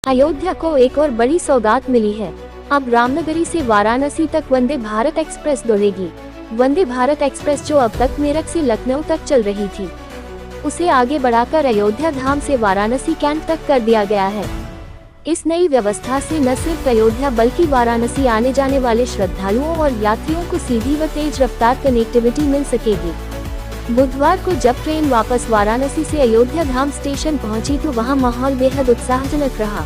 अयोध्या को एक और बड़ी सौगात मिली है। अब रामनगरी से वाराणसी तक वंदे भारत एक्सप्रेस दौड़ेगी। वंदे भारत एक्सप्रेस जो अब तक मेरठ से लखनऊ तक चल रही थी, उसे आगे बढ़ाकर अयोध्या धाम से वाराणसी कैंट तक कर दिया गया है। इस नई व्यवस्था से न सिर्फ अयोध्या बल्कि वाराणसी आने जाने वाले श्रद्धालुओं और यात्रियों को सीधी व तेज रफ्तार कनेक्टिविटी मिल सकेगी। बुधवार को जब ट्रेन वापस वाराणसी से अयोध्या धाम स्टेशन पहुंची तो वहां माहौल बेहद उत्साहजनक रहा।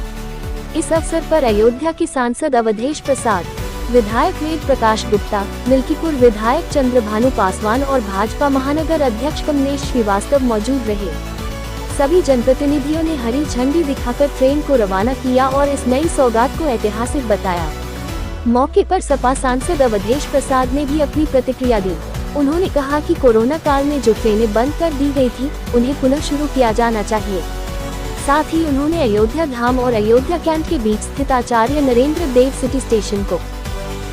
इस अवसर पर अयोध्या के सांसद अवधेश प्रसाद, विधायक वेद प्रकाश गुप्ता, मिल्कीपुर विधायक चंद्रभानु पासवान और भाजपा महानगर अध्यक्ष कमलेश श्रीवास्तव मौजूद रहे। सभी जनप्रतिनिधियों ने हरी झंडी दिखाकर ट्रेन को रवाना किया और इस नई सौगात को ऐतिहासिक बताया। मौके पर सपा सांसद अवधेश प्रसाद ने भी अपनी प्रतिक्रिया दी। उन्होंने कहा कि कोरोना काल में जो ट्रेनें बंद कर दी गई थी, उन्हें पुनः शुरू किया जाना चाहिए। साथ ही उन्होंने अयोध्या धाम और अयोध्या कैंट के बीच स्थित आचार्य नरेंद्र देव सिटी स्टेशन को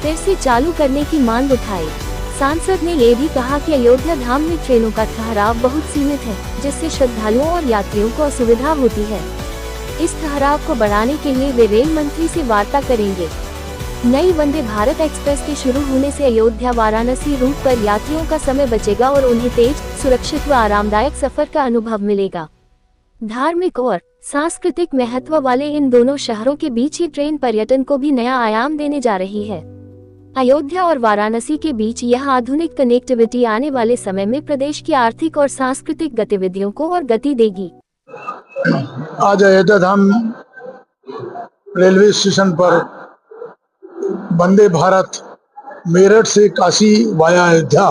फिर से चालू करने की मांग उठाई। सांसद ने ये भी कहा कि अयोध्या धाम में ट्रेनों का ठहराव बहुत सीमित है, जिससे श्रद्धालुओं और यात्रियों को असुविधा होती है। इस ठहराव को बढ़ाने के लिए वे रेल मंत्री से वार्ता करेंगे। नई वंदे भारत एक्सप्रेस के शुरू होने से अयोध्या वाराणसी रूट पर यात्रियों का समय बचेगा और उन्हें तेज, सुरक्षित व आरामदायक सफर का अनुभव मिलेगा। धार्मिक और सांस्कृतिक महत्व वाले इन दोनों शहरों के बीच ये ट्रेन पर्यटन को भी नया आयाम देने जा रही है। अयोध्या और वाराणसी के बीच यह आधुनिक कनेक्टिविटी आने वाले समय में प्रदेश की आर्थिक और सांस्कृतिक गतिविधियों को और गति देगी। आज अयोध्या धाम रेलवे स्टेशन पर वंदे भारत मेरठ से काशी वाया अयोध्या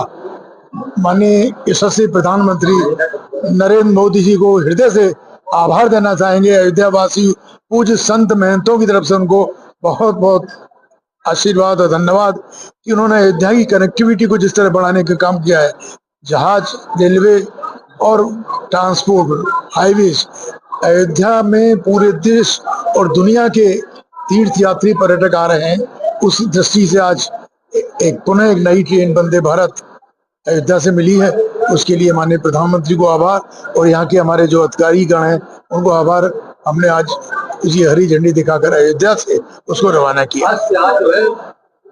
माननीय यशस्वी प्रधानमंत्री नरेंद्र मोदी जी को हृदय से आभार देना चाहेंगे। अयोध्या वासी पूज्य संत महंतों की तरफ से उनको बहुत बहुत आशीर्वाद और धन्यवाद कि उन्होंने अयोध्या की कनेक्टिविटी को जिस तरह बढ़ाने का काम किया है। जहाज, रेलवे और ट्रांसपोर्ट हाईवेज अयोध्या में पूरे देश और दुनिया के तीर्थ यात्री पर्यटक आ रहे हैं। उस दृष्टि से आज पुनः एक नई ट्रेन वंदे भारत अयोध्या से मिली है। उसके लिए माननीय प्रधानमंत्री को आभार और यहाँ के हमारे जो अधिकारी गण हैं उनको आभार। हमने आज उसी हरी झंडी दिखाकर अयोध्या से उसको रवाना किया। आज जो है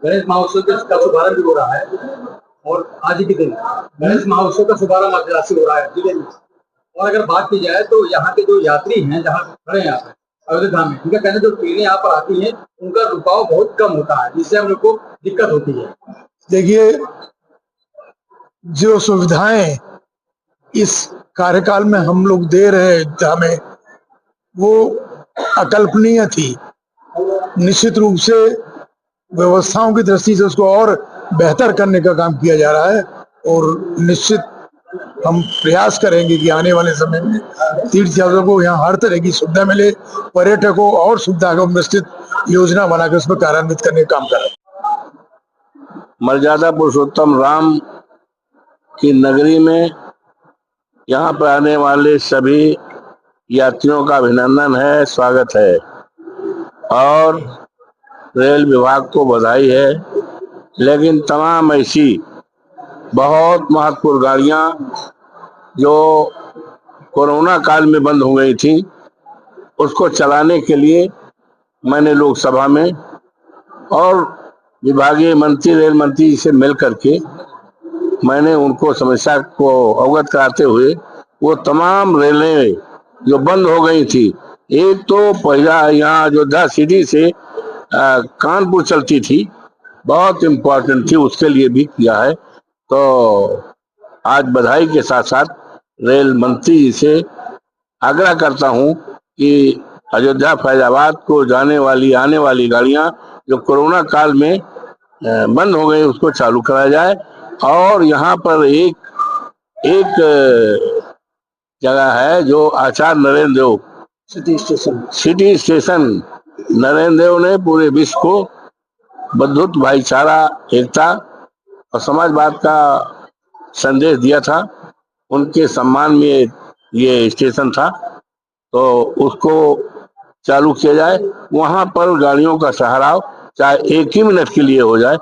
गणेश महोत्सव का शुभारंभ भी हो रहा है और आज ही के दिन गणेश महोत्सव का शुभारंभ आज से हो रहा है जिले में। और अगर बात की जाए तो यहाँ के जो यात्री हैं, जहाँ खड़े हैं यहाँ अयोध्या धाम में, उनका कहना जो ट्रेनें यहाँ पर आती हैं उनका रुकाव बहुत कम होता है, जिससे हम लोग को दिक्कत होती है। देखिए, जो सुविधाएं इस कार्यकाल में हम लोग दे रहे हैं अयोध्या में, वो अकल्पनीय थी। निश्चित रूप से व्यवस्थाओं की दृष्टि से उसको और बेहतर करने का काम किया जा रहा है और निश्चित हम प्रयास करेंगे कि आने वाले समय में तीर्थयात्रियों को यहाँ हर तरह की सुविधा मिले, पर्यटकों और सुविधा को निश्चित योजना बनाकर उसमें कार्यान्वित करने का काम करें। मर्यादा पुरुषोत्तम राम की नगरी में यहाँ पर आने वाले सभी यात्रियों का अभिनंदन है, स्वागत है और रेल विभाग को बधाई है। लेकिन तमाम ऐसी बहुत महत्वपूर्ण गाड़ियाँ जो कोरोना काल में बंद हो गई थी, उसको चलाने के लिए मैंने लोकसभा में और विभागीय मंत्री, रेल मंत्री से मिल करके मैंने उनको समस्या को अवगत कराते हुए वो तमाम रेलें जो बंद हो गई थी, एक तो पहला यहाँ अयोध्या सिटी से कानपुर चलती थी, बहुत इम्पोर्टेंट थी, उसके लिए भी किया है। तो आज बधाई के साथ साथ रेल मंत्री जी से आग्रह करता हूँ कि अयोध्या फैजाबाद को जाने वाली आने वाली गाड़ियाँ जो कोरोना काल में बंद हो गई उसको चालू कराया जाए। और यहाँ पर एक जगह है जो आचार्य नरेंद्र देव सिटी स्टेशन नरेंद्र देव ने पूरे विश्व को बंधुत्व, भाईचारा, एकता और समाजवाद का संदेश दिया था। उनके सम्मान में ये स्टेशन था, तो उसको चालू किया जाए। वहां पर गाड़ियों का ठहराव चाहे 1 ही मिनट के लिए हो जाए,